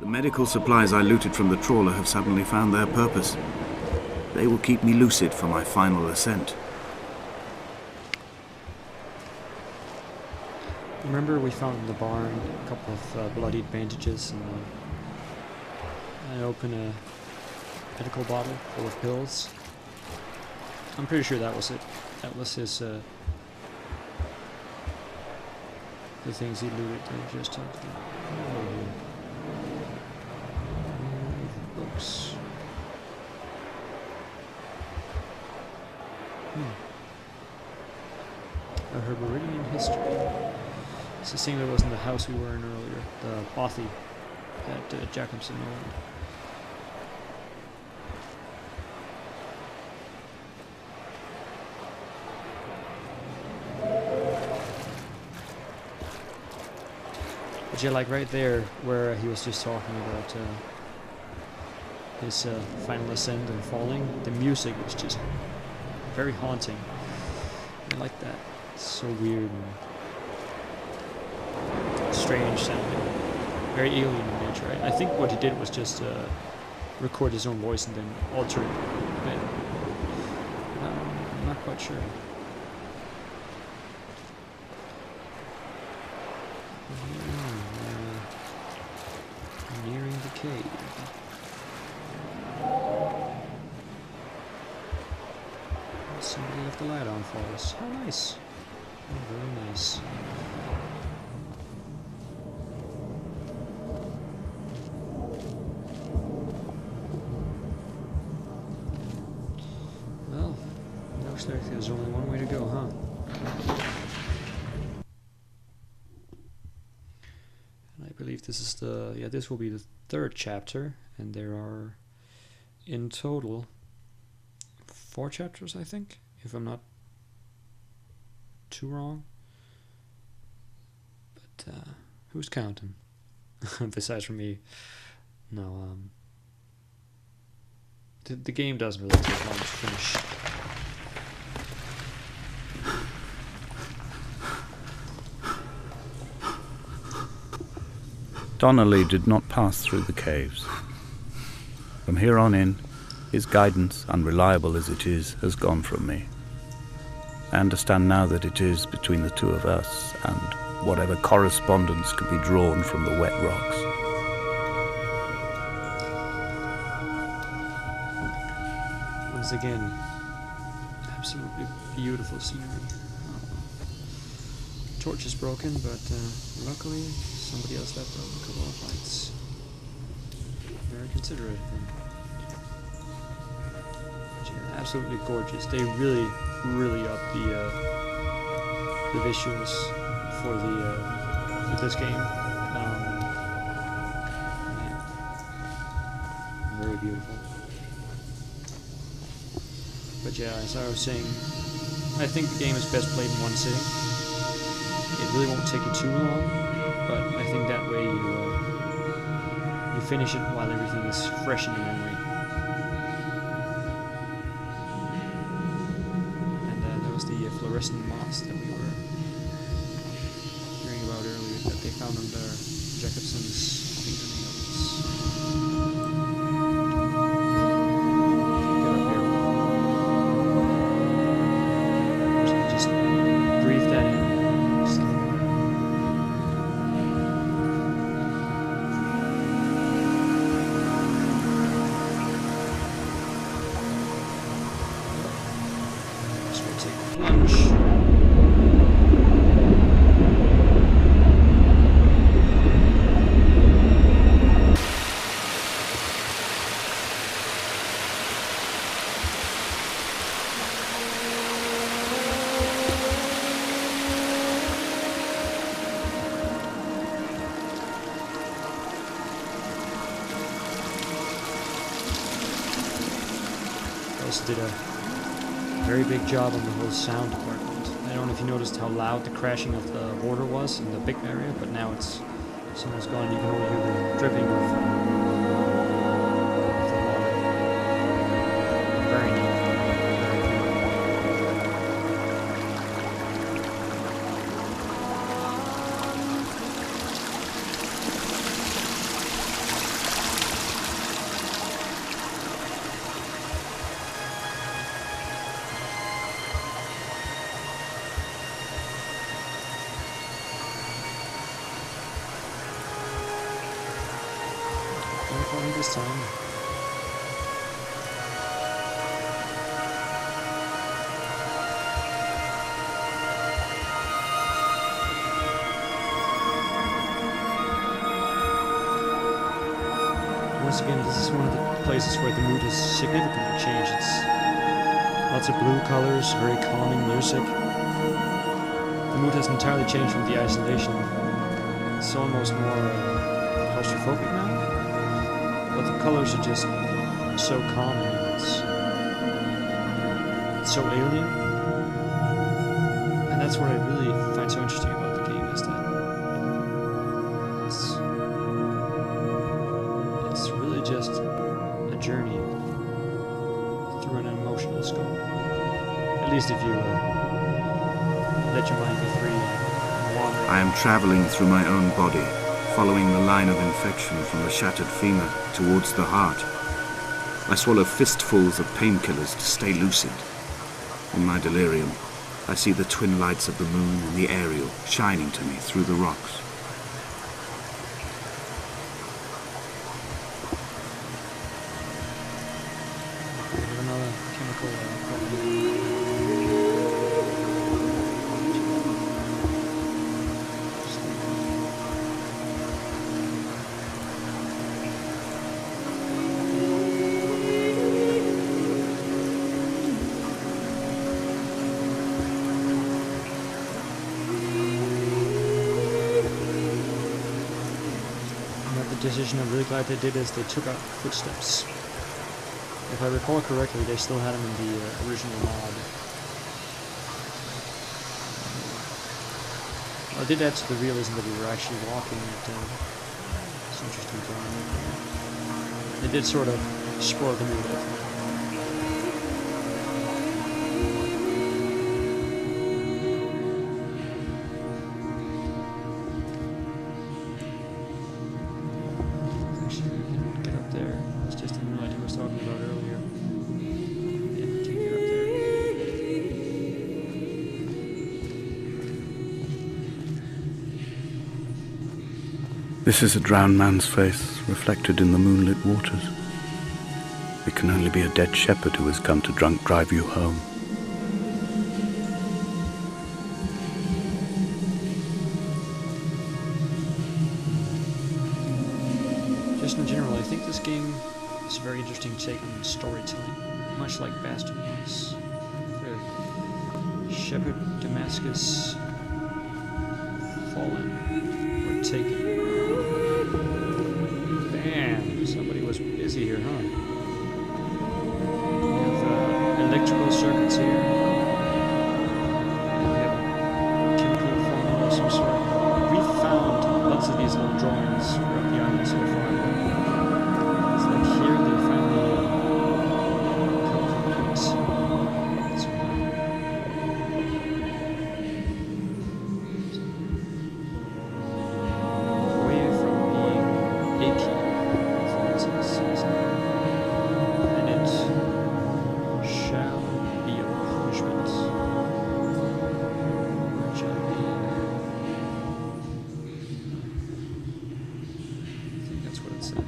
medical supplies I looted from the trawler have suddenly found their purpose. They will keep me lucid for my final ascent. Remember we found in the barn a couple of bloodied bandages and I opened a medical bottle full of pills. I'm pretty sure that was it. That was his, the things he looted. I just talked about. Books. A Herbarian history. It's the same that was in the house we were in earlier. The bothy that Jacobson owned. But yeah, like right there where he was just talking about his final ascent and falling, the music was just very haunting. I like that. It's so weird and strange sounding. Very alien in nature. I think what he did was just record his own voice and then alter it a bit. I'm not quite sure. Nearing the cave. Somebody left the light on for us. How nice. Oh, very nice. Well, looks like there's only one way to go, huh? And I believe this is this will be the third chapter, and there are in total 4 chapters, I think, if I'm not too wrong. But who's counting? Besides from me. No, the game doesn't really take long to finish. Donnelly did not pass through the caves. From here on in, his guidance, unreliable as it is, has gone from me. I understand now that it is between the two of us and whatever correspondence could be drawn from the wet rocks. Once again, absolutely beautiful scenery. Torch is broken, but luckily somebody else left out a couple of lights. Very considerate of him. Absolutely gorgeous. They really up the visuals for this game. Man, very beautiful. But yeah, as I was saying, I think the game is best played in one sitting. It really won't take you too long, but I think that way you finish it while everything is fresh in your memory. The fluorescent moths that we were hearing about earlier that they found under Jacobson's fingernails. Get up here. So just breathe that in. Just like that. So we'll take a plunge. Also did a very big job on the whole sound department. I don't know if you noticed how loud the crashing of the water was in the big area, but now it's almost gone. You can only hear the dripping of the water. Very neat. Not for me this time. Once again, this is one of the places where the mood has significantly changed. It's lots of blue colors, very calming music. The mood has entirely changed from the isolation. It's almost more claustrophobic now. But the colors are just so calming. It's so alien. And that's what I really find so interesting about the game, is that it's really just a journey through an emotional scope. At least if you let your mind be free and wander. I am traveling through my own body, following the line of infection from the shattered femur towards the heart. I swallow fistfuls of painkillers to stay lucid. In my delirium, I see the twin lights of the moon and the aerial shining to me through the rocks. Another chemical problem. Decision I'm really glad they did is they took out footsteps. If I recall correctly, they still had them in the original mod. Well, it did add to the realism that we were actually walking at some interesting time. It did sort of spoil the mood, I think. This is a drowned man's face reflected in the moonlit waters. It can only be a dead shepherd who has come to drunk drive you home. Just in general, I think this game is a very interesting take on storytelling, much like Bastard was. Shepherd, Damascus, fallen, or taken. Bam! Somebody was busy here, huh? We have electrical circuits here. And we have a chemical formula of some sort. We've found lots of these little drawings throughout the island so far. It's like here they finally complete. Away from being achy. And it shall be a punishment. It shall be. I think that's what it said.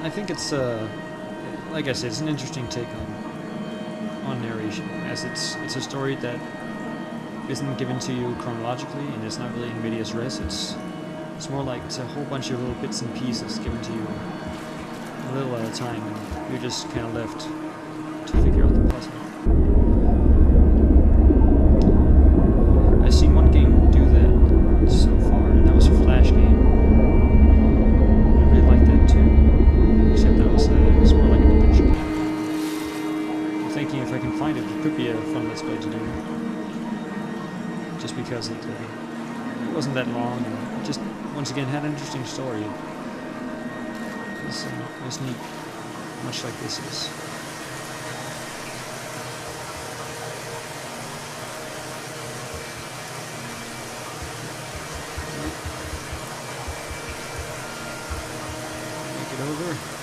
I think it's like I said, it's an interesting take on narration, as it's a story that isn't given to you chronologically, and it's not really in medias res. It's more like it's a whole bunch of little bits and pieces given to you a little at a time, and you're just kind of left to figure out the puzzle. I've seen one game do that so far, and that was a Flash game. I really liked that too, except that was it was more like an adventure game. I'm thinking if I can find it, it could be a fun Let's Play to do. Just because it wasn't that long, and it just, once again, had an interesting story. It was neat, much like this is. Make it over.